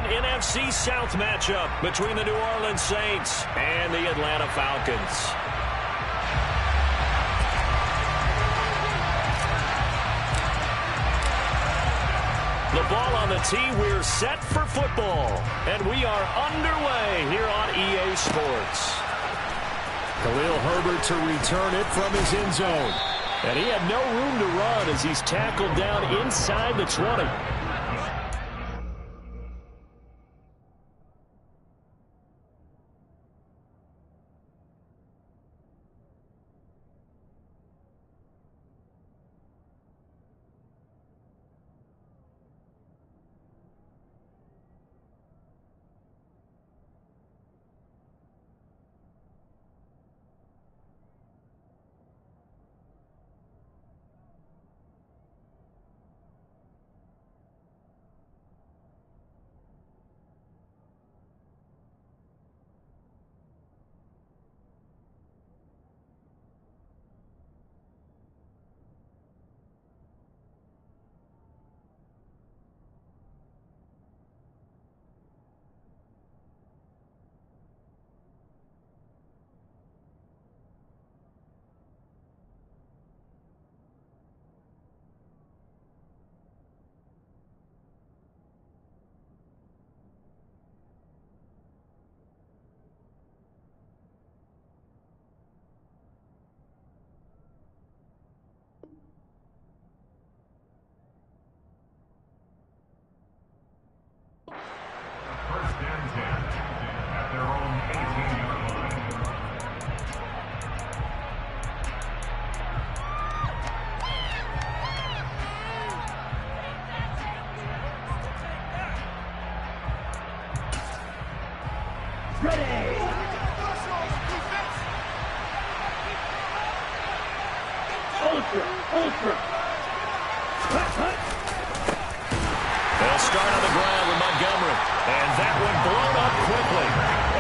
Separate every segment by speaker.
Speaker 1: an NFC South matchup between the New Orleans Saints and the Atlanta Falcons. The ball on the tee, we're set for football. And we are underway here on EA Sports. Khalil Herbert to return it from his end zone. And he had no room to run as he's tackled down inside the 20. They'll start on the ground with Montgomery. And that one blown up quickly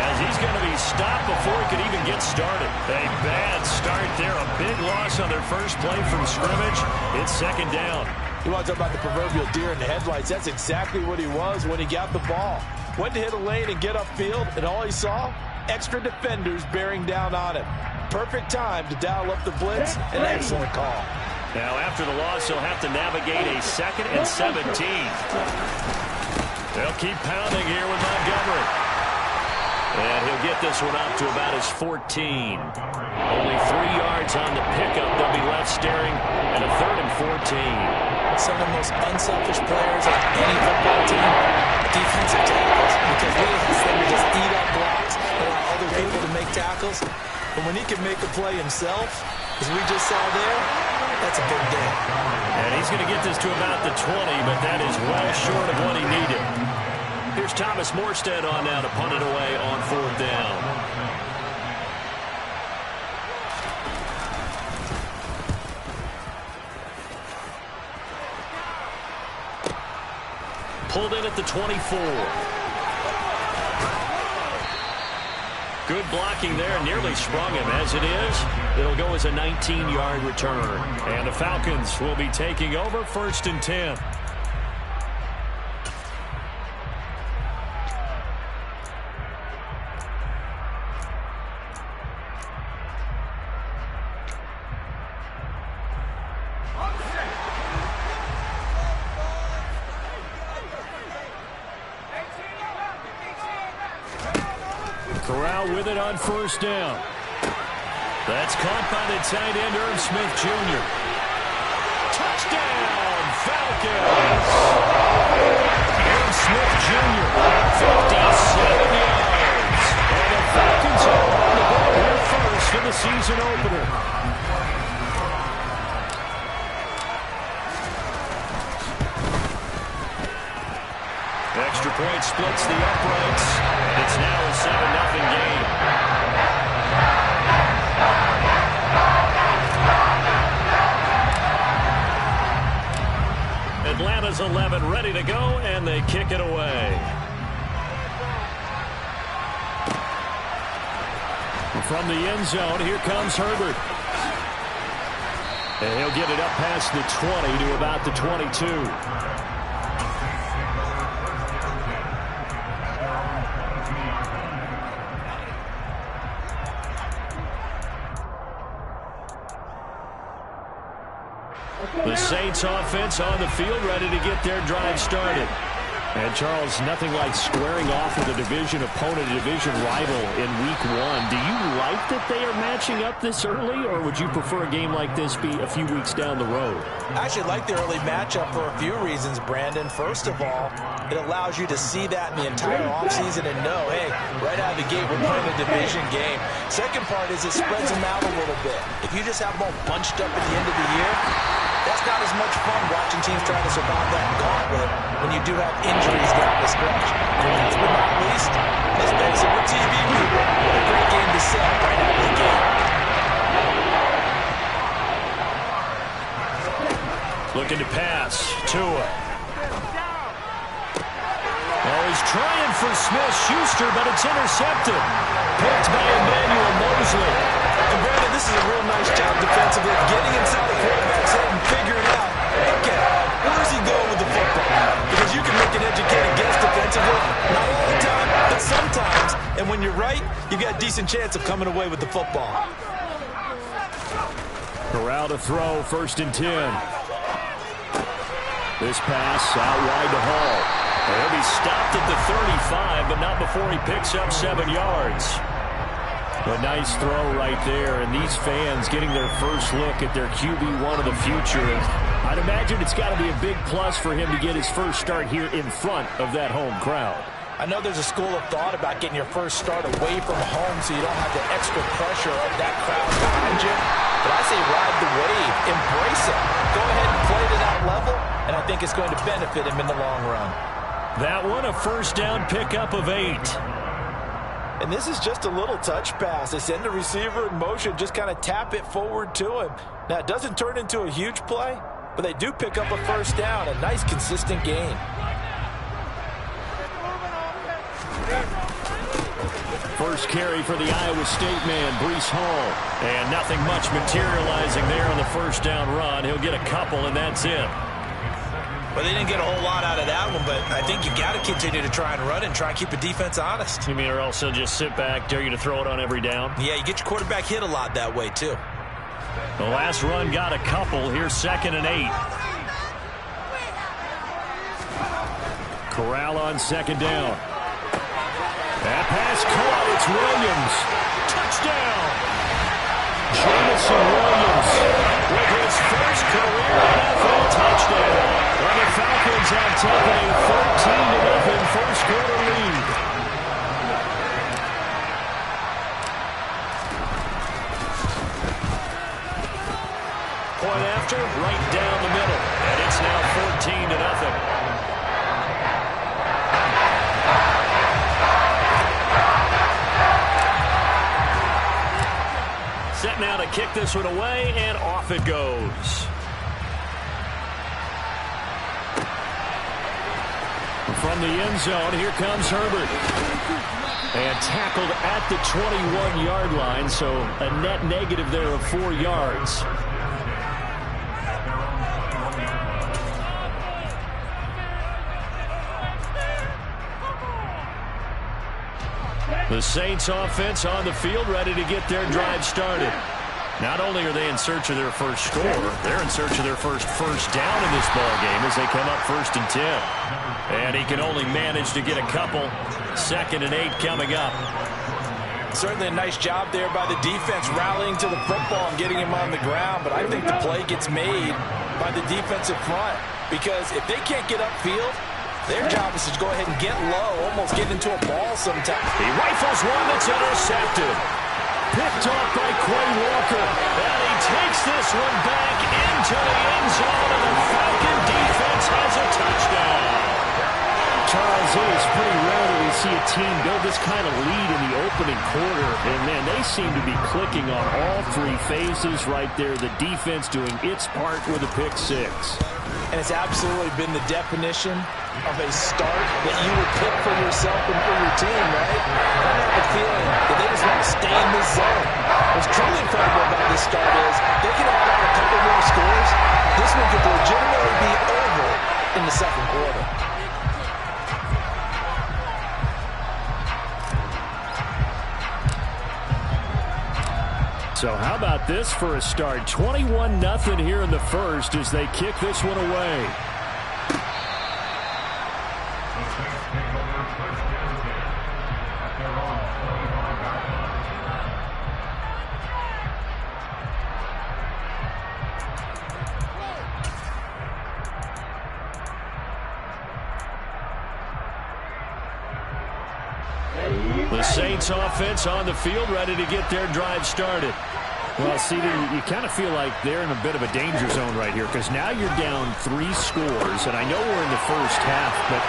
Speaker 1: as he's going to be stopped before he could even get started. A bad start there. A big loss on their first play from scrimmage. It's second down.
Speaker 2: You want to talk about the proverbial deer in the headlights. That's exactly what he was when he got the ball. Went to hit a lane and get upfield, and all he saw, extra defenders bearing down on him. Perfect time to dial up the blitz. An excellent call.
Speaker 1: Now, after the loss, he'll have to navigate a 2nd and 17. They'll keep pounding here with Montgomery. And he'll get this one up to about his 14. Only 3 yards on the pickup. They'll be left staring at a 3rd and 14.
Speaker 3: Some of the most unselfish players on any football team, defensive tackles, because we ask them to just eat up blocks, allow other people to make tackles. But when he can make a play himself, as we just saw there, that's a big day.
Speaker 1: And he's going to get this to about the 20, but that is well short of what he needed. Here's Thomas Morstead on now to punt it away on 4th down. Pulled in at the 24. Good blocking there, nearly sprung him. As it is, it'll go as a 19-yard return. And the Falcons will be taking over 1st and 10. Corral with it on 1st down. That's caught by the tight end, Irv Smith Jr. Touchdown, Falcons! Irv Smith Jr., 57 yards. And the Falcons are on the board here first in the season opener. Extra point splits the uprights, and it's now a 7-0 game. Atlanta's 11 ready to go, and they kick it away. From the end zone, here comes Herbert. And he'll get it up past the 20 to about the 22. The Saints offense on the field, ready to get their drive started. And, Charles, nothing like squaring off with a division opponent, a division rival in Week 1. Do you like that they are matching up this early, or would you prefer a game like this be a few weeks down the road?
Speaker 3: I actually like the early matchup for a few reasons, Brandon. First of all, it allows you to see that in the entire offseason and know, hey, right out of the gate, we're playing a division game. Second part is it spreads them out a little bit. If you just have them all bunched up at the end of the year, that's not as much fun watching teams try to survive that gauntlet when you do have injuries down the stretch. And last but not least, let's face it, we're TV people. What a great game to sell right out of the gate.
Speaker 1: Looking to pass. Tua. Oh, he's trying for Smith-Schuster, but it's intercepted. Picked by Emmanuel Mosley.
Speaker 3: And Brandon, this is a real nice job defensively, getting inside the quarterback's head and figuring out, okay, where is he going with the football? Because you can make an educated guess defensively, not all the time, but sometimes. And when you're right, you've got a decent chance of coming away with the football.
Speaker 1: Corral to throw, 1st and 10. This pass out wide to Hall. He'll be stopped at the 35, but not before he picks up 7 yards. A nice throw right there, and these fans getting their first look at their QB1 of the future. I'd imagine it's got to be a big plus for him to get his first start here in front of that home crowd.
Speaker 3: I know there's a school of thought about getting your first start away from home so you don't have the extra pressure of that crowd behind you. But I say ride the wave, embrace it. Go ahead and play to that level, and I think it's going to benefit him in the long run.
Speaker 1: That one, a first down pickup of 8.
Speaker 3: And this is just a little touch pass. They send the receiver in motion, just kind of tap it forward to him. Now, it doesn't turn into a huge play, but they do pick up a first down, a nice, consistent gain.
Speaker 1: First carry for the Iowa State man, Breece Hall. And nothing much materializing there on the first down run. He'll get a couple, and that's it.
Speaker 3: Well, they didn't get a whole lot out of that one, but I think you got to continue to try and run and try and keep the defense honest.
Speaker 1: You mean, or else they'll just sit back, dare you to throw it on every down?
Speaker 3: Yeah, you get your quarterback hit a lot that way, too.
Speaker 1: The last run got a couple. Here's 2nd and 8. Corral on 2nd down. That pass caught. It's Williams. Touchdown. Jamison Williams with his first career NFL touchdown. Well, the Falcons have taken a 13-0 first quarter lead. Point after, right down the middle. And it's now 14-0. Set now to kick this one away, and off it goes. From the end zone, here comes Herbert. And tackled at the 21-yard line, so a net negative there of 4 yards. The Saints offense on the field, ready to get their drive started. Not only are they in search of their first score, they're in search of their first down in this ball game as they come up 1st and 10. And he can only manage to get a couple. 2nd and 8 coming up.
Speaker 3: Certainly a nice job there by the defense rallying to the football and getting him on the ground, but I think the play gets made by the defensive front because if they can't get upfield, their job is to go ahead and get low, almost get into a ball sometime.
Speaker 1: He rifles one that's intercepted. Picked off by Quay Walker. And he takes this one back into the end zone, and the Falcon defense has a touchdown. Charles, it is pretty rare that we see a team build this kind of lead in the opening quarter. And, man, they seem to be clicking on all 3 phases right there. The defense doing its part with a pick 6.
Speaker 3: And it's absolutely been the definition of a start that you would pick for yourself and for your team, right? I have a feeling that they just want to stay in this zone. What's truly incredible about this start is they can add on a couple more scores. This one could legitimately be over in the 2nd quarter.
Speaker 1: So how about this for a start? 21-0 here in the first as they kick this one away. The Saints offense on the field, ready to get their drive started. Well, see, you kind of feel like they're in a bit of a danger zone right here because now you're down 3 scores, and I know we're in the first half, but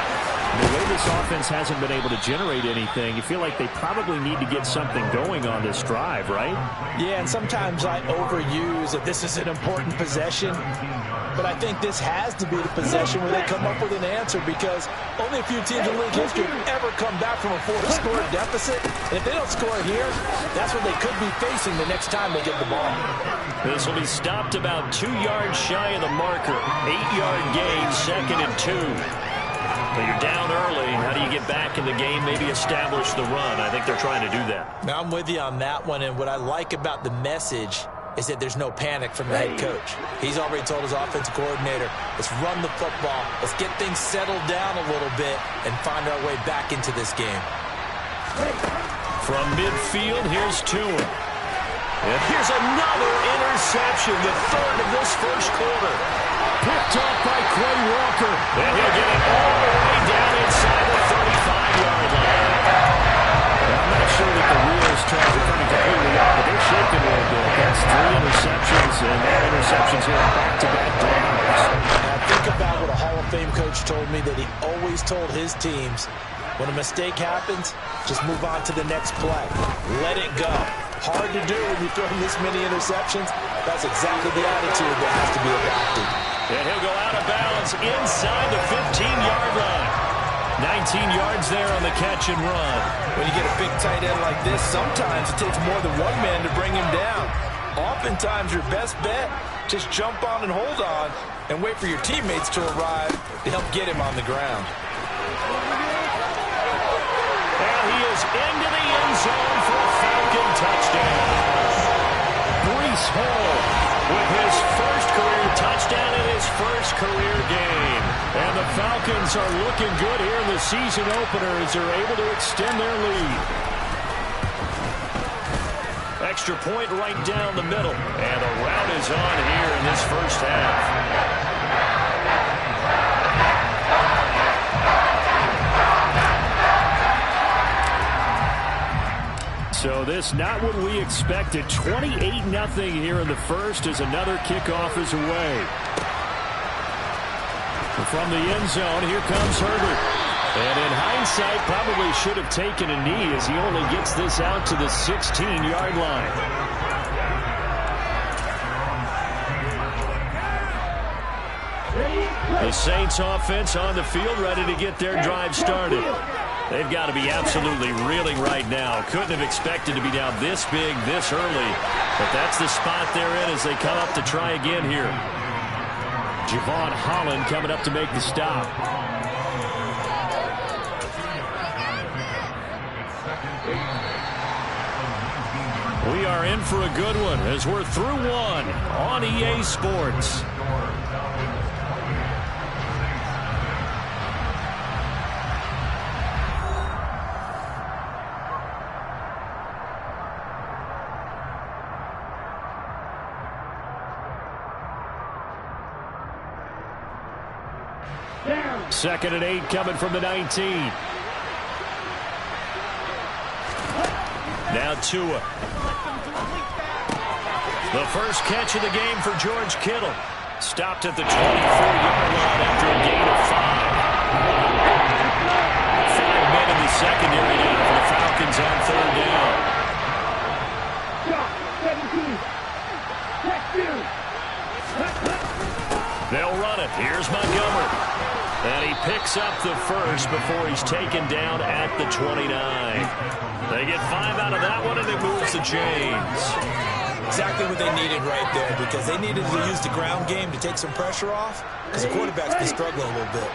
Speaker 1: the way this offense hasn't been able to generate anything, you feel like they probably need to get something going on this drive, right?
Speaker 3: Yeah, and sometimes I overuse that this is an important possession, but I think this has to be the possession where they come up with an answer because only a few teams in league history have ever come back from a 4-score deficit. And if they don't score here, that's what they could be facing the next time they get the ball.
Speaker 1: This will be stopped about 2 yards shy of the marker. 8-yard gain, 2nd and 2. But you're down early. How do you get back in the game, maybe establish the run? I think they're trying to do that.
Speaker 3: Now, I'm with you on that one, and what I like about the message is that there's no panic from the head coach. He's already told his offensive coordinator, let's run the football, let's get things settled down a little bit and find our way back into this game.
Speaker 1: From midfield, here's Tua. And here's another interception, the 3rd of this first quarter. Picked off by Quay Walker. And he'll get it all the way down inside the 35-yard line. I'm not sure that the wheels trying to come completely off, but they're shaking a little bit. That's 3 interceptions, and more interceptions here on back-to-back drives.
Speaker 3: Now think about what a Hall of Fame coach told me that he always told his teams, when a mistake happens, just move on to the next play. Let it go. Hard to do when you throw this many interceptions. That's exactly the attitude that has to be adopted.
Speaker 1: And he'll go out of bounds inside the 15-yard line. 19 yards there on the catch and run.
Speaker 2: When you get a big tight end like this, sometimes it takes more than one man to bring him down. Oftentimes, your best bet, just jump on and hold on and wait for your teammates to arrive to help get him on the ground.
Speaker 1: And he is into the end zone for a Falcon touchdown. Breece Hall with his first career touchdown in his first career game. And the Falcons are looking good here in the season opener as they're able to extend their lead. Extra point right down the middle. And the route is on here in this first half. So this not what we expected. 28-0 here in the first as another kickoff is away. From the end zone, here comes Herbert. And in hindsight, probably should have taken a knee as he only gets this out to the 16-yard line. The Saints offense on the field ready to get their drive started. They've got to be absolutely reeling right now. Couldn't have expected to be down this big, this early. But that's the spot they're in as they come up to try again here. Javon Holland coming up to make the stop. We are in for a good one as we're through one on EA Sports. Second and 8 coming from the 19. Now Tua. The first catch of the game for George Kittle. Stopped at the 24-yard line after a gain of 5. 5 men in the secondary now for the Falcons on 3rd down. They'll run it. Here's Montgomery. And he picks up the first before he's taken down at the 29. They get 5 out of that one, and it moves the chains.
Speaker 3: Exactly what they needed right there because they needed to use the ground game to take some pressure off because the quarterback's been struggling a little bit.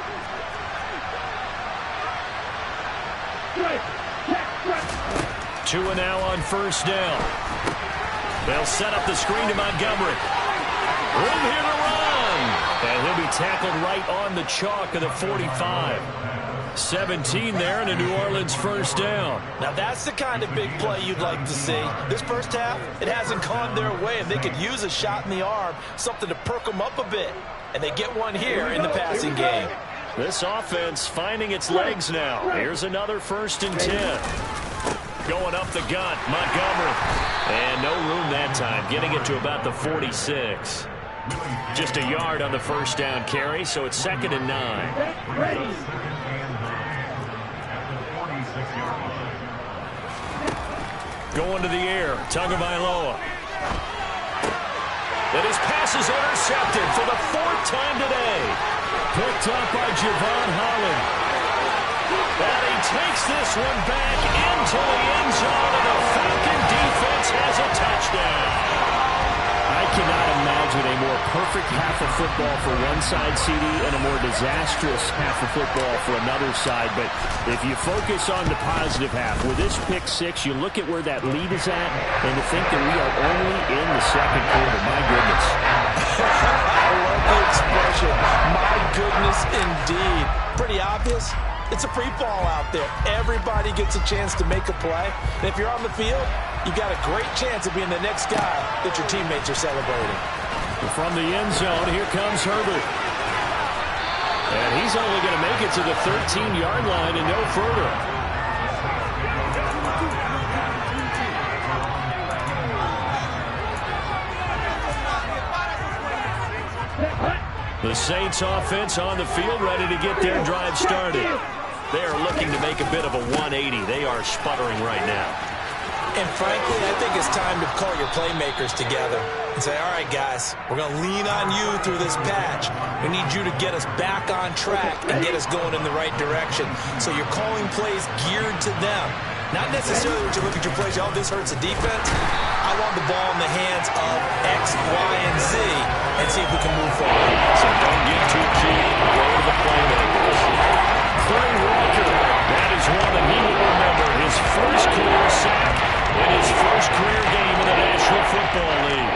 Speaker 1: Tua now on 1st down. They'll set up the screen to Montgomery. Room here to run. And he'll be tackled right on the chalk of the 45. 17 there and a New Orleans first down.
Speaker 2: Now that's the kind of big play you'd like to see. This first half, it hasn't gone their way, and they could use a shot in the arm, something to perk them up a bit. And they get one here in the passing game.
Speaker 1: This offense finding its legs now. Here's another 1st and 10. Going up the gut, Montgomery. And no room that time, getting it to about the 46. Just a yard on the first down carry, so it's 2nd and 9. Going to the air, Tagovailoa. And his pass is intercepted for the 4th time today. Picked up by Javon Holland. And he takes this one back into the end zone, and the Falcon defense has a touchdown.
Speaker 4: I cannot imagine a more perfect half of football for one side, CD, and a more disastrous half of football for another side. But if you focus on the positive half, with this pick 6, you look at where that lead is at, and to think that we are only in the 2nd quarter. My goodness.
Speaker 2: I love the expression. My goodness, indeed. Pretty obvious. It's a free fall out there. Everybody gets a chance to make a play. And if you're on the field, you've got a great chance of being the next guy that your teammates are celebrating.
Speaker 1: From the end zone, here comes Herbert. And he's only going to make it to the 13-yard line and no further. The Saints offense on the field, ready to get their drive started. They're looking to make a bit of a 180. They are sputtering right now.
Speaker 3: And frankly, I think it's time to call your playmakers together and say, all right, guys, we're going to lean on you through this patch. We need you to get us back on track and get us going in the right direction. So you're calling plays geared to them. Not necessarily when you look at your plays, oh, this hurts the defense. I want the ball in the hands of X, Y, and Z and see if we can move forward.
Speaker 1: So don't get too cute. Go to the playmakers. Clay Walker, that is one that he will remember. His first career sack in his first career game in the National Football League.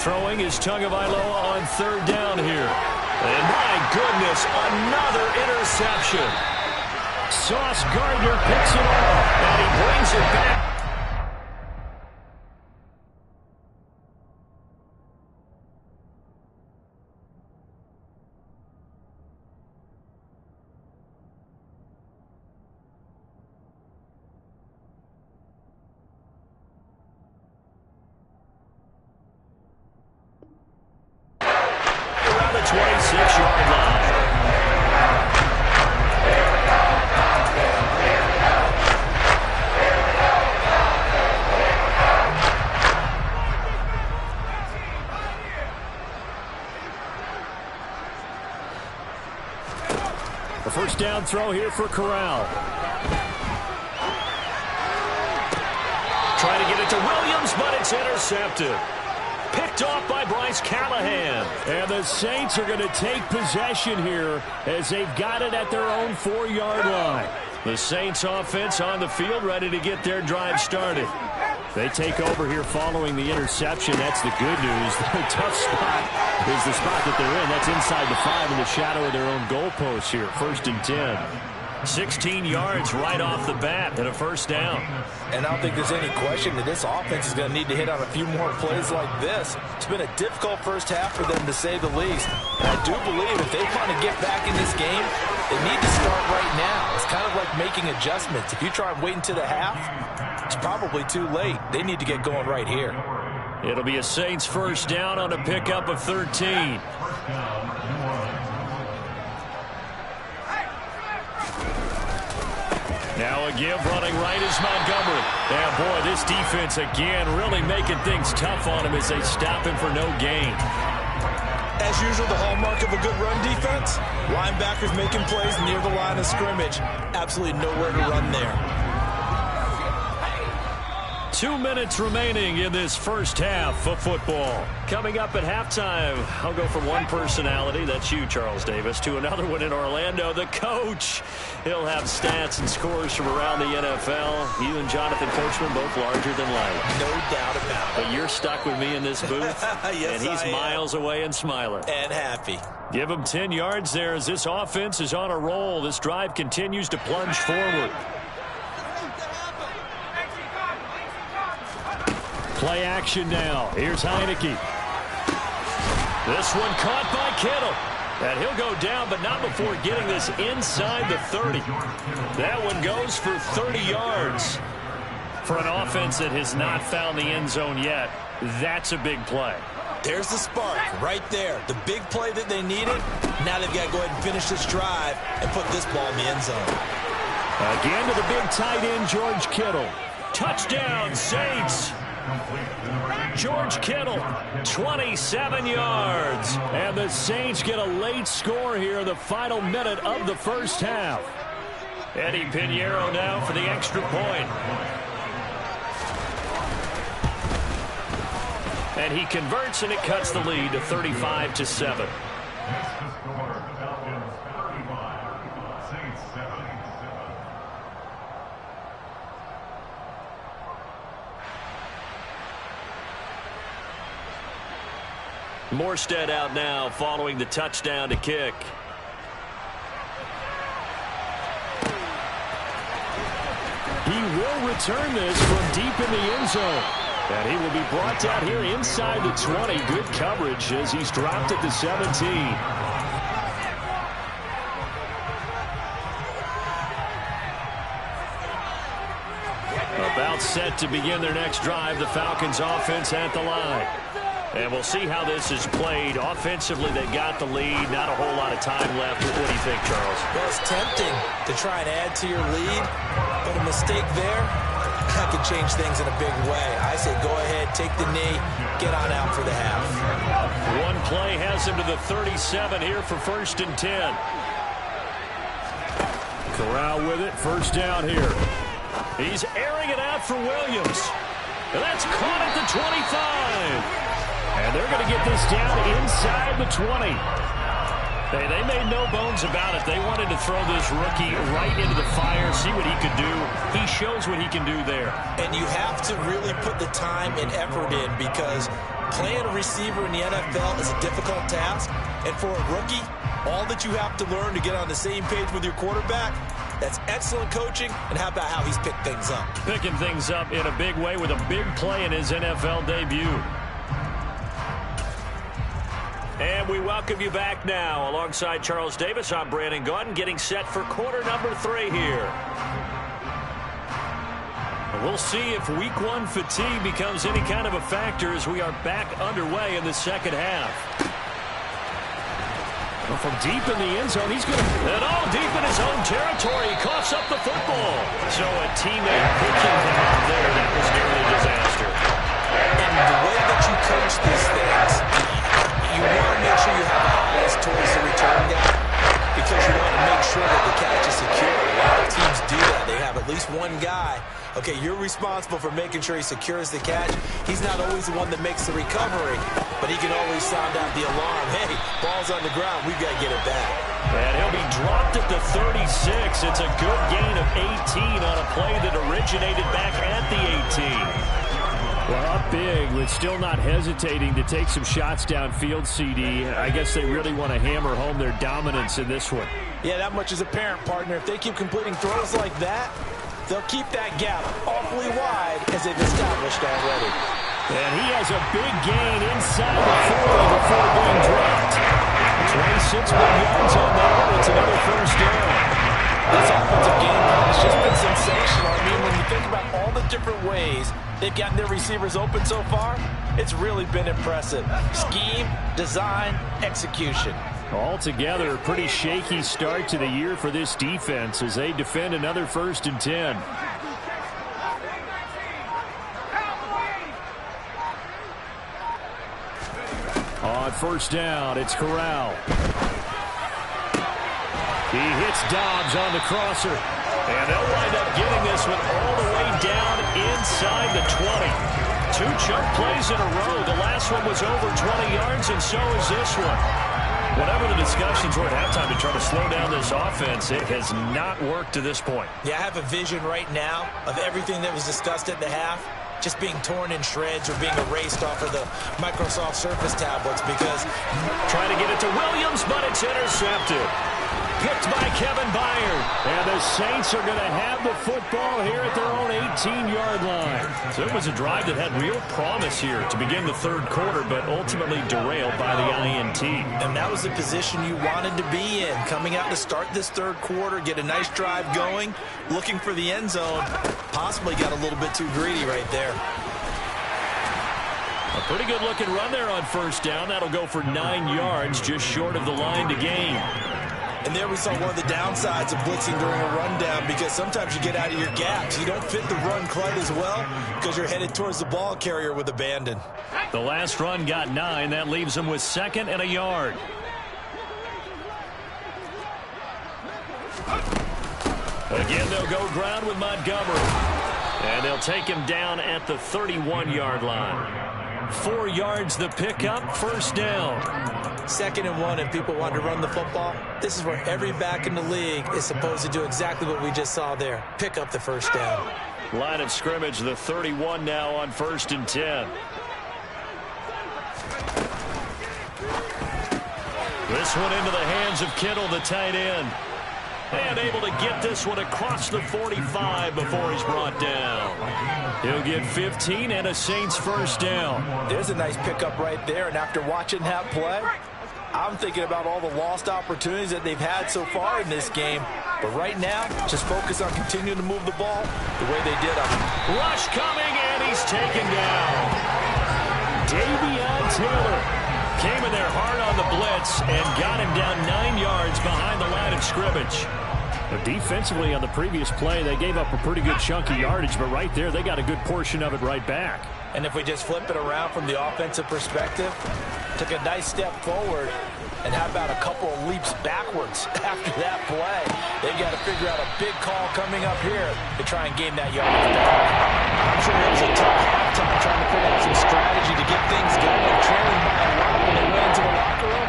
Speaker 1: Throwing is Tagovailoa on 3rd down here. And my goodness, another interception. Sauce Gardner picks it off, and he brings it back. Around the 26-yard line. The first down throw here for Corral. Trying to get it to Williams, but it's intercepted. Picked off by Bryce Callahan. And the Saints are going to take possession here as they've got it at their own 4-yard line. The Saints offense on the field, ready to get their drive started. They take over here following the interception. That's the good news. The tough spot is the spot that they're in. That's inside the 5 in the shadow of their own goalpost here. 1st and 10. 16 yards right off the bat and a first down.
Speaker 2: And I don't think there's any question that this offense is going to need to hit on a few more plays like this. It's been a difficult first half for them, to say the least. And I do believe if they want to get back in this game, they need to start right now. It's kind of like making adjustments. If you try and wait until the half, it's probably too late. They need to get going right here.
Speaker 1: It'll be a Saints first down on a pickup of 13. Now a give running right is Montgomery. Yeah, boy, this defense again really making things tough on him as they stop him for no gain.
Speaker 3: As usual, the hallmark of a good run defense, linebackers making plays near the line of scrimmage. Absolutely nowhere to run there.
Speaker 1: 2 minutes remaining in this first half of football. Coming up at halftime, I'll go from one personality, that's you, Charles Davis, to another one in Orlando, the coach. He'll have stats and scores from around the NFL. You and Jonathan Coachman, both larger than life.
Speaker 2: No doubt about it.
Speaker 1: But you're stuck with me in this booth,
Speaker 2: yes,
Speaker 1: and he's miles away and smiling.
Speaker 2: And happy.
Speaker 1: Give him 10 yards there as this offense is on a roll. This drive continues to plunge forward. Play action now. Here's Heineke. This one caught by Kittle. And he'll go down, but not before getting this inside the 30. That one goes for 30 yards. For an offense that has not found the end zone yet, that's a big play.
Speaker 2: There's the spark right there. The big play that they needed. Now they've got to go ahead and finish this drive and put this ball in the end zone.
Speaker 1: Again to the big tight end, George Kittle. Touchdown, Saints. George Kittle, 27 yards. And the Saints get a late score here in the final minute of the first half. Eddie Pinheiro now for the extra point. And he converts, and it cuts the lead to 35-7. Morstead out now following the touchdown to kick. He will return this from deep in the end zone. And he will be brought down here inside the 20. Good coverage as he's dropped at the 17. About set to begin their next drive. The Falcons offense at the line. And we'll see how this is played. Offensively, they got the lead. Not a whole lot of time left. What do you think, Charles?
Speaker 2: Well, it's tempting to try and add to your lead, but a mistake there, that could change things in a big way. I say go ahead, take the knee, get on out for the half.
Speaker 1: One play has him to the 37 here for 1st and 10. Corral with it, first down here. He's airing it out for Williams. And that's caught at the 25. And they're going to get this down inside the 20. Hey, they made no bones about it. They wanted to throw this rookie right into the fire, see what he could do. He shows what he can do there. And you have to really put the time and effort in because playing a receiver in the NFL is a difficult task. And for a rookie, all that you have to learn to get on the same page with your quarterback, that's excellent coaching. And how about how he's picked things up? Picking things up in a big way with a big play in his NFL debut. And we welcome you back now. Alongside Charles Davis, I'm Brandon Gaudin, getting set for quarter number 3 here. And we'll see if week 1 fatigue becomes any kind of a factor as we are back underway in the second half. Well, from deep in the end zone, he's going to... And all deep in his own territory, he coughs up the football. So a teammate picking him up there, that was nearly a disaster.
Speaker 2: And the way that you coach these things, you want to make sure you have eyes towards the return guy because you want to make sure that the catch is secure. A lot of teams do that. They have at least one guy. Okay, you're responsible for making sure he secures the catch. He's not always the one that makes the recovery, but he can always sound out the alarm. Hey, ball's on the ground. We've got to get it back.
Speaker 1: And he'll be dropped at the 36. It's a good gain of 18 on a play that originated back at the 18. Well, up big, but still not hesitating to take some shots downfield, CD. I guess they really want to hammer home their dominance in this one.
Speaker 2: Yeah, that much is apparent, partner. If they keep completing throws like that, they'll keep that gap awfully wide as they've established already.
Speaker 1: And he has a big gain inside the 40 before being dropped. 26 more yards on that one. It's another first down.
Speaker 2: This offensive game plan has just been sensational. I mean, when you think about all the different ways they've gotten their receivers open so far, it's really been impressive. Scheme, design, execution.
Speaker 1: Altogether, a pretty shaky start to the year for this defense as they defend another 1st and 10. On first down, it's Corral. He hits Dobbs on the crosser. And they'll wind up getting this one all the way down inside the 20. 2 chunk plays in a row. The last one was over 20 yards, and so is this one. Whatever the discussions were at halftime to try to slow down this offense, it has not worked to this point.
Speaker 3: Yeah, I have a vision right now of everything that was discussed at the half just being torn in shreds or being erased off of the Microsoft Surface tablets because
Speaker 1: trying to get it to Williams, but it's intercepted. Picked by Kevin Byard.
Speaker 4: And the Saints are going to have the football here at their own 18-yard line.
Speaker 1: So it was a drive that had real promise here to begin the third quarter, but ultimately derailed by the INT.
Speaker 3: And that was the position you wanted to be in, coming out to start this third quarter, get a nice drive going, looking for the end zone. Possibly got a little bit too greedy right there.
Speaker 1: A pretty good-looking run there on first down. That'll go for 9 yards, just short of the line to gain.
Speaker 3: And there we saw one of the downsides of blitzing during a rundown because sometimes you get out of your gaps. You don't fit the run quite as well because you're headed towards the ball carrier with abandon.
Speaker 1: The last run got 9. That leaves him with 2nd and a yard. Again, they'll go ground with Montgomery. And they'll take him down at the 31-yard line. 4 yards the pickup, first down.
Speaker 3: 2nd and 1, and people want to run the football. This is where every back in the league is supposed to do exactly what we just saw there. Pick up the first down.
Speaker 1: Line of scrimmage, the 31 now on 1st and 10. This one into the hands of Kittle, the tight end. And able to get this one across the 45 before he's brought down. He'll get 15 and a Saints first down.
Speaker 3: There's a nice pickup right there, and after watching that play, I'm thinking about all the lost opportunities that they've had so far in this game. But right now, just focus on continuing to move the ball the way they did on it.
Speaker 1: Rush coming, and he's taken down. Davion Taylor came in there hard on the blitz and got him down 9 yards behind the line of scrimmage.
Speaker 4: But defensively on the previous play, they gave up a pretty good chunk of yardage, but right there, they got a good portion of it right back.
Speaker 3: And if we just flip it around from the offensive perspective, took a nice step forward, and how about a couple of leaps backwards after that play? They've got to figure out a big call coming up here to try and gain that yardage back. I'm sure it was a tough halftime trying to figure out some strategy to get things going, trailing by a lot when they went into the locker room.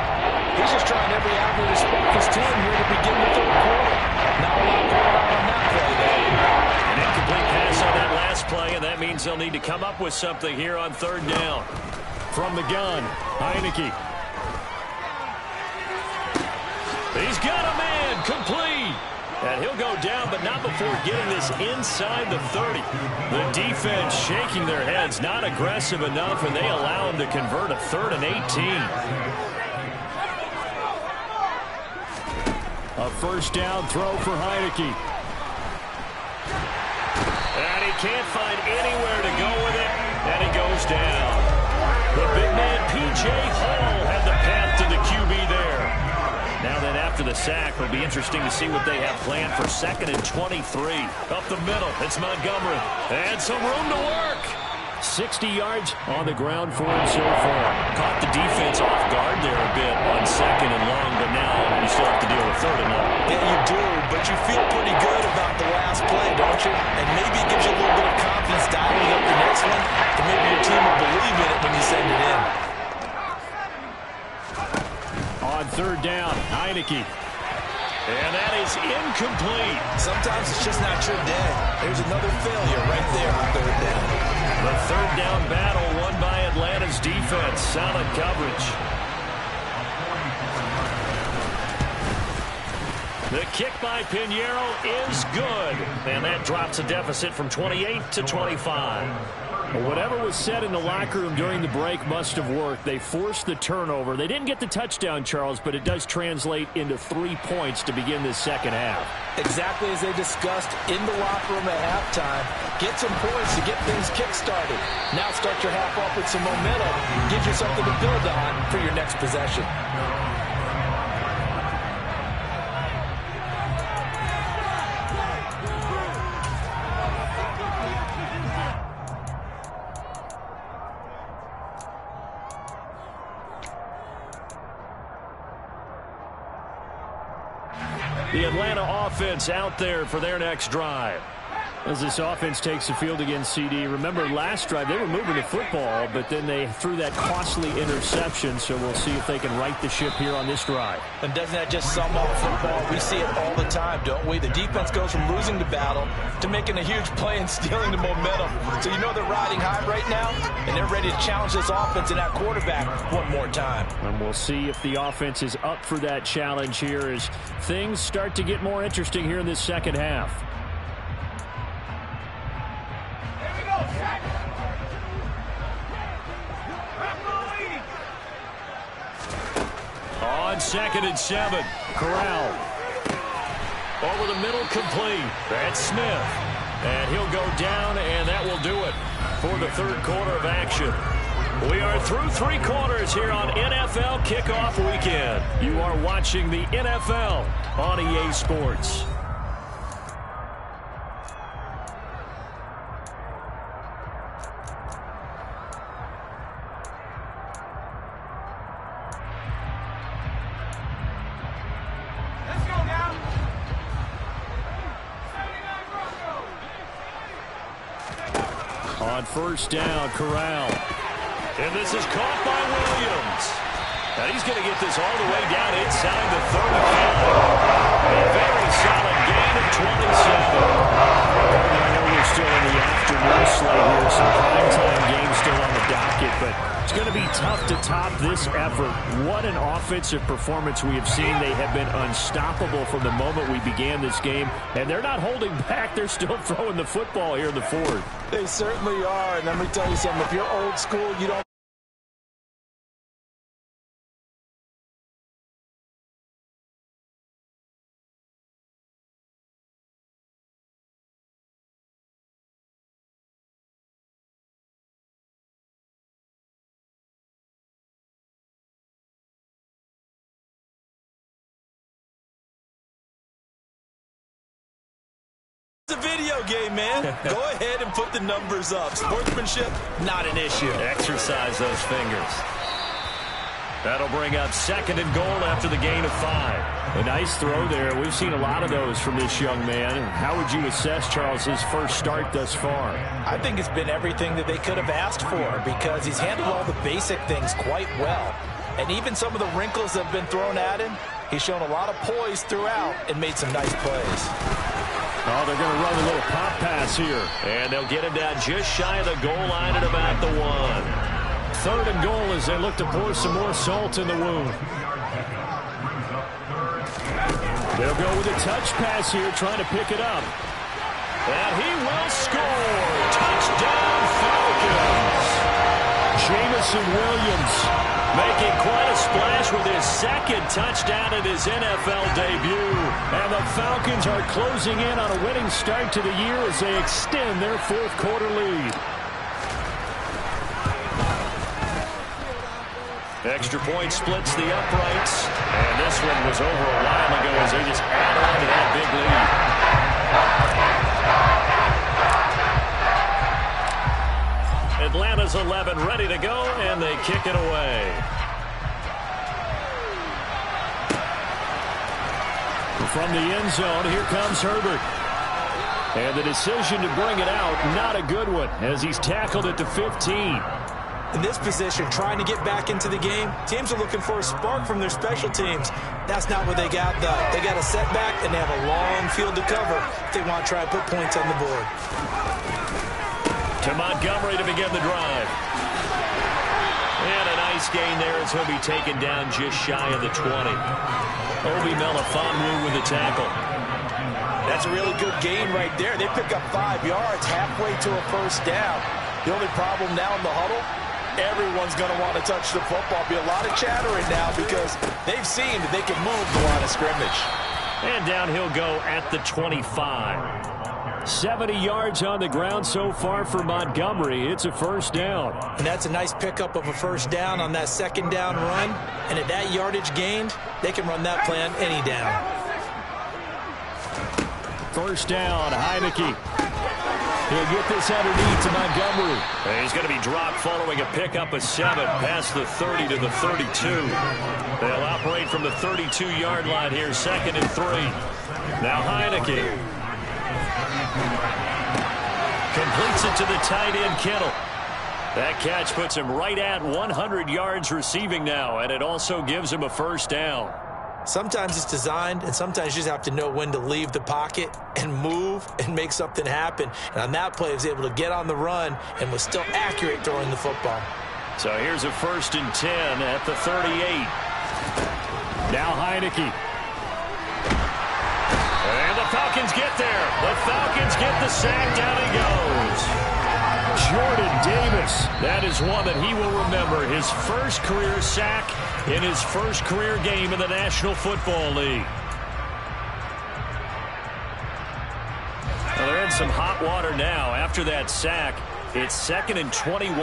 Speaker 3: He's just trying every avenue to spark his team here to begin the third quarter. Not a lot going on that play, though.
Speaker 1: An incomplete pass on that last play, and that means they'll need to come up with something here on third down.
Speaker 4: From the gun, Heineke.
Speaker 1: He's got a man, complete. And he'll go down, but not before getting this inside the 30. The defense shaking their heads, not aggressive enough, and they allow him to convert a 3rd and 18.
Speaker 4: A first down throw for Heineke.
Speaker 1: And he can't find anywhere to go with it, and he goes down. The big man, P.J. Hall, had the path to the QB there. Now then, after the sack, it'll be interesting to see what they have planned for 2nd and 23. Up the middle, it's Montgomery. And some room to work.
Speaker 4: 60 yards on the ground for him so far.
Speaker 1: Caught the defense off guard there a bit on 2nd and long, but now you still have to deal with 3rd and long.
Speaker 3: Yeah, you do, but you feel pretty good about the last play, don't you? And maybe it gives you a little bit of confidence dialing up the next one, and maybe your team will believe in it when you send it in.
Speaker 4: On 3rd down, Heineke.
Speaker 1: And that is incomplete.
Speaker 3: Sometimes it's just not your day. There's another failure right there on 3rd down.
Speaker 1: The 3rd down battle won by Atlanta's defense. Solid coverage. The kick by Pinheiro is good. And that drops a deficit from 28 to 25.
Speaker 4: Well, whatever was said in the locker room during the break must have worked. They forced the turnover. They didn't get the touchdown, Charles, but it does translate into 3 points to begin this second half.
Speaker 3: Exactly as they discussed in the locker room at halftime. Get some points to get things kick-started. Now start your half off with some momentum. Gives you something to build on for your next possession.
Speaker 1: The Atlanta offense out there for their next drive.
Speaker 4: As this offense takes the field against CD, remember last drive they were moving the football, but then they threw that costly interception, so we'll see if they can right the ship here on this drive.
Speaker 3: And doesn't that just sum up football? We see it all the time, don't we? The defense goes from losing the battle to making a huge play and stealing the momentum. So you know they're riding high right now, and they're ready to challenge this offense and that quarterback one more time.
Speaker 4: And we'll see if the offense is up for that challenge here as things start to get more interesting here in this second half.
Speaker 1: On 2nd and 7, Corral. Over the middle, complete. That's Smith. And he'll go down, and that will do it for the third quarter of action. We are through 3 quarters here on NFL Kickoff Weekend. You are watching the NFL on EA Sports.
Speaker 4: On first down, Corral.
Speaker 1: And this is caught by Williams. And he's going to get this all the way down inside the 35. A very solid gain of 27. I know we're still in the afternoon slate here. Some primetime games still on the docket, but it's going to be tough to top this effort. What an offensive performance we have seen. They have been unstoppable from the moment we began this game, and they're not holding back. They're still throwing the football here in the fourth.
Speaker 3: They certainly are, and let me tell you something. If you're old school, you don't. It's a video game, man. Go ahead and put the numbers up. Sportsmanship, not an issue.
Speaker 1: Exercise those fingers. That'll bring up 2nd and goal after the gain of 5.
Speaker 4: A nice throw there. We've seen a lot of those from this young man. How would you assess, Charles, his first start thus far?
Speaker 3: I think it's been everything that they could have asked for because he's handled all the basic things quite well. And even some of the wrinkles that have been thrown at him, he's shown a lot of poise throughout and made some nice plays.
Speaker 4: Oh, they're going to run a little pop pass here.
Speaker 1: And they'll get him down just shy of the goal line at about the 1.
Speaker 4: 3rd and goal as they look to pour some more salt in the wound. They'll go with a touch pass here, trying to pick it up.
Speaker 1: And he will score. Touchdown, Falcons.
Speaker 4: Jamison Williams
Speaker 1: making quite a splash with his 2nd touchdown in his NFL debut.
Speaker 4: And the Falcons are closing in on a winning start to the year as they extend their 4th quarter lead.
Speaker 1: Extra point splits the uprights. And this one was over a while ago as they just add on to that big lead. Atlanta's 11 ready to go, and they kick it away.
Speaker 4: From the end zone, here comes Herbert. And the decision to bring it out, not a good one, as he's tackled at the 15.
Speaker 3: In this position, trying to get back into the game, teams are looking for a spark from their special teams. That's not what they got, though. They got a setback, and they have a long field to cover if they want to try and put points on the board.
Speaker 1: To Montgomery to begin the drive. And a nice gain there as he'll be taken down just shy of the 20. Obi Melifonwu with the tackle.
Speaker 2: That's a really good gain right there. They pick up 5 yards halfway to a first down. The only problem now in the huddle, everyone's going to want to touch the football. Be a lot of chattering now because they've seen that they can move the line of scrimmage.
Speaker 1: And down he'll go at the 25.
Speaker 4: 70 yards on the ground so far for Montgomery. It's a first down.
Speaker 3: And that's a nice pickup of a first down on that 2nd down run. And at that yardage gained, they can run that plan any down.
Speaker 4: First down, Heineke.
Speaker 2: He'll get this underneath to Montgomery.
Speaker 1: And he's going to be dropped following a pickup of 7 past the 30 to the 32. They'll operate from the 32-yard line here, 2nd and 3. Now Heineke completes it to the tight end, Kittle. That catch puts him right at 100 yards receiving now, and it also gives him a first down.
Speaker 3: Sometimes it's designed, and sometimes you just have to know when to leave the pocket and move and make something happen. And on that play, he was able to get on the run and was still accurate throwing the football.
Speaker 1: So here's a 1st and 10 at the 38.
Speaker 4: Now Heineke.
Speaker 1: And the Falcons get there. The Falcons get the sack. Down he goes. Jordan Davis. That is one that he will remember. His first career sack in his first career game in the National Football League. Well, they're in some hot water now. After that sack, it's 2nd and 21.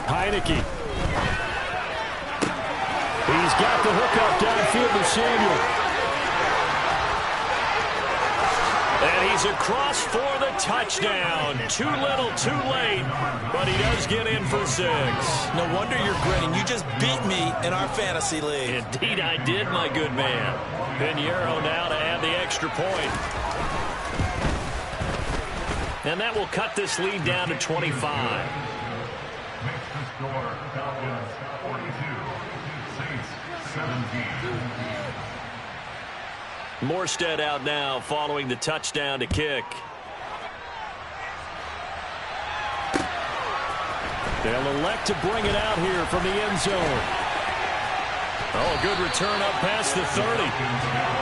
Speaker 4: Heineke. He's got the hook up downfield to Samuel.
Speaker 1: And he's across for the touchdown. Too little, too late, but he does get in for 6.
Speaker 3: No wonder you're grinning. You just beat me in our fantasy league.
Speaker 1: Indeed I did, my good man. Pinheiro now to add the extra point. And that will cut this lead down to 25. Morstead out now following the touchdown to kick.
Speaker 4: They'll elect to bring it out here from the end zone.
Speaker 1: Oh, a good return up past the 30.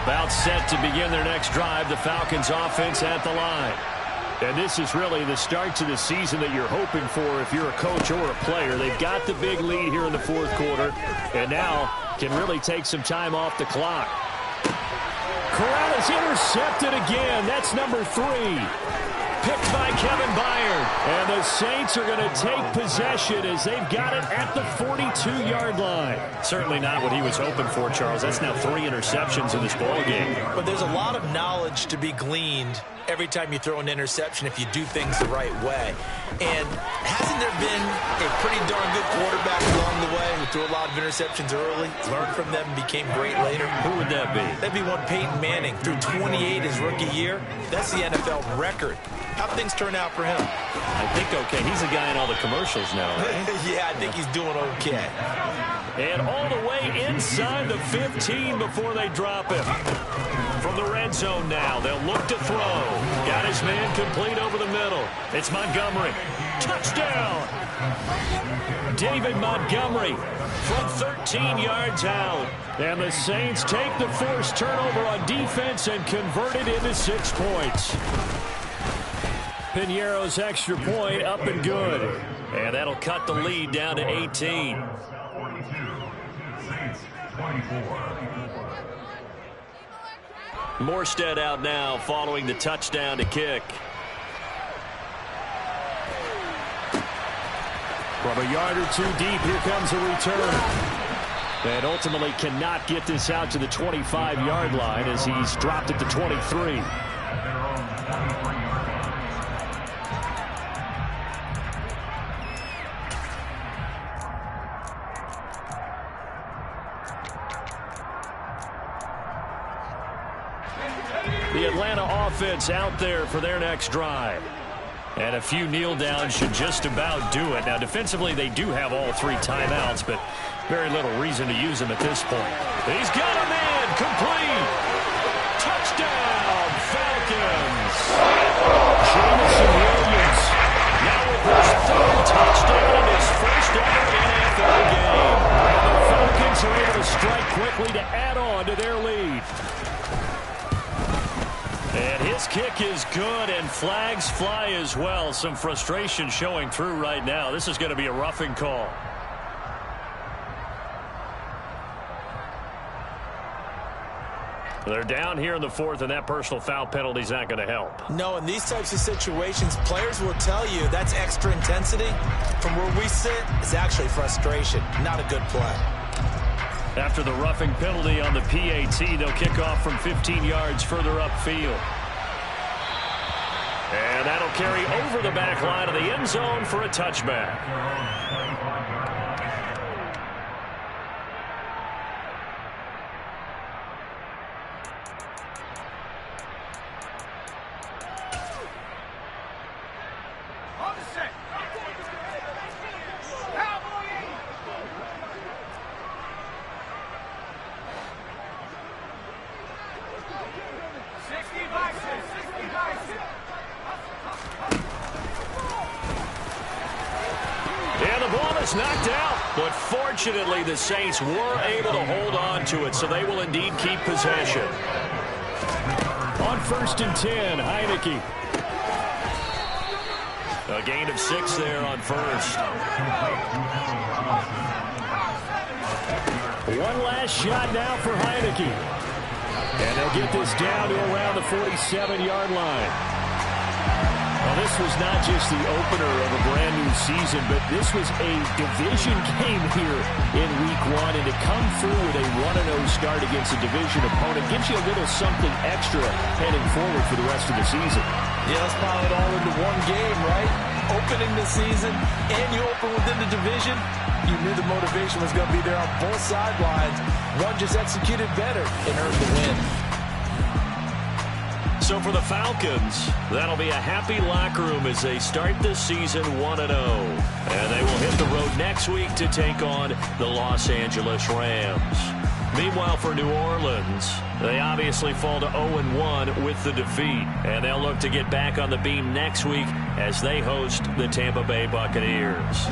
Speaker 1: About set to begin their next drive, the Falcons offense at the line.
Speaker 4: And this is really the start to the season that you're hoping for if you're a coach or a player. They've got the big lead here in the 4th quarter, and now can really take some time off the clock. Corral is intercepted again. That's number 3.
Speaker 1: Picked by Kevin Byard.
Speaker 4: And the Saints are going to take possession as they've got it at the 42-yard line.
Speaker 1: Certainly not what he was hoping for, Charles. That's now 3 interceptions in this ball game.
Speaker 3: But there's a lot of knowledge to be gleaned every time you throw an interception if you do things the right way. And hasn't there been a pretty darn good quarterback along the way who threw a lot of interceptions early, learned from them, and became great later?
Speaker 1: Who would that be?
Speaker 3: That'd be one Peyton Manning. Threw 28 his rookie year. That's the NFL record. How'd things turn out for him?
Speaker 1: I think okay. He's a guy in all the commercials now, right?
Speaker 3: Yeah, I think he's doing okay.
Speaker 1: And all the way inside the 15 before they drop him. From the red zone now, they'll look to throw. Got his man complete over the middle. It's Montgomery. Touchdown! David Montgomery from 13 yards out.
Speaker 4: And the Saints take the forced turnover on defense and convert it into 6 points. Pinheiro's extra point up and good.
Speaker 1: And that'll cut the lead down to 18. Morstead out now following the touchdown to kick.
Speaker 4: From a yard or 2 deep, here comes a return. And ultimately cannot get this out to the 25-yard line as he's dropped at the 23.
Speaker 1: The Atlanta offense out there for their next drive. And a few kneel downs should just about do it. Now, defensively, they do have all 3 timeouts, but very little reason to use them at this point. He's got a man complete. Touchdown, Falcons.
Speaker 4: Jamison Williams.
Speaker 1: Now with his 3rd touchdown in his first ever NFL game.
Speaker 4: And the Falcons are able to strike quickly to add on to their lead.
Speaker 1: And his kick is good, and flags fly as well. Some frustration showing through right now. This is going to be a roughing call. They're down here in the fourth, and that personal foul penalty is not going to help.
Speaker 3: No, in these types of situations, players will tell you that's extra intensity. From where we sit, it's actually frustration, not a good play.
Speaker 1: After the roughing penalty on the PAT, they'll kick off from 15 yards further upfield. And that'll carry over the back line of the end zone for a touchback. Knocked out, but fortunately the Saints were able to hold on to it, so they will indeed keep possession.
Speaker 4: On 1st and 10, Heineke.
Speaker 1: A gain of 6 there on first.
Speaker 4: One last shot now for Heineke. And they'll get this down to around the 47-yard line. Well, this was not just the opener of a brand-new season, but this was a division game here in Week 1. And to come through with a 1-0 start against a division opponent gives you a little something extra heading forward for the rest of the season.
Speaker 2: Yeah, let's pile it all into one game, right? Opening the season, and you open within the division. You knew the motivation was going to be there on both sidelines. One just executed better and earned the win.
Speaker 1: So for the Falcons, that'll be a happy locker room as they start this season 1-0. And they will hit the road next week to take on the Los Angeles Rams. Meanwhile, for New Orleans, they obviously fall to 0-1 with the defeat. And they'll look to get back on the beam next week as they host the Tampa Bay Buccaneers.